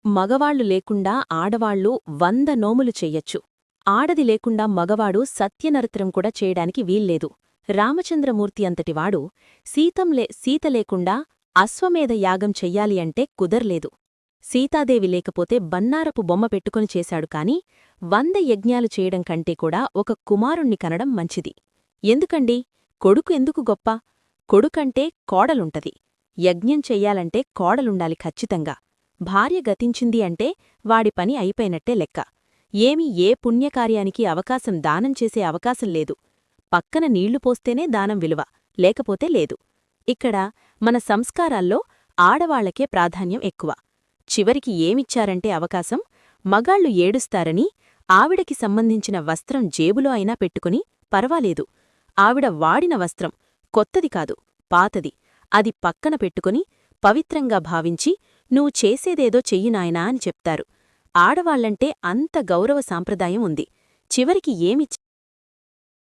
మగవాళ్లు లేకుండా ఆడవాళ్లు 100 నోములు చెయ్యొచ్చు. ఆడది లేకుండా మగవాడు సత్యనరత్రం కూడా చేయడానికి వీల్లేదు. రామచంద్రమూర్తి అంతటివాడు సీత లేకుండా అశ్వమేధ యాగం చెయ్యాలి అంటే కుదర్లేదు. సీతాదేవి లేకపోతే బన్నారపు బొమ్మ పెట్టుకొని చేశాడు కాని 100 యజ్ఞాలు చేయడం కంటే కూడా ఒక కుమారుణ్ణి కనడం మంచిది. ఎందుకండి? కొడుకు ఎందుకు గొప్ప? కొడుకంటే కోడలుంటది. యజ్ఞం చెయ్యాలంటే కోడలుండాలి ఖచ్చితంగా. భార్య గతించింది అంటే వాడి పని అయిపోయినట్టే లెక్క. ఏ పుణ్యకార్యానికి అవకాశం దానం చేసే అవకాశం లేదు. పక్కన నీళ్లు పోస్తేనే దానం విలువ, లేకపోతే లేదు. ఇక్కడ మన సంస్కారాల్లో ఆడవాళ్లకే ప్రాధాన్యం ఎక్కువ. చివరికి ఏమిచ్చారంటే అవకాశం, మగాళ్లు ఏడుస్తారని ఆవిడకి సంబంధించిన వస్త్రం జేబులో అయినా పెట్టుకుని పర్వాలేదు. ఆవిడ వాడిన వస్త్రం కొత్తది కాదు, పాతది. అది పక్కన పెట్టుకుని పవిత్రంగా భావించి నువ్వు చేసేదేదో చెయ్యునాయనా అని చెప్తారు. ఆడవాళ్లంటే అంత గౌరవ సాంప్రదాయం ఉంది. చివరికి ఏమిచ్చారు?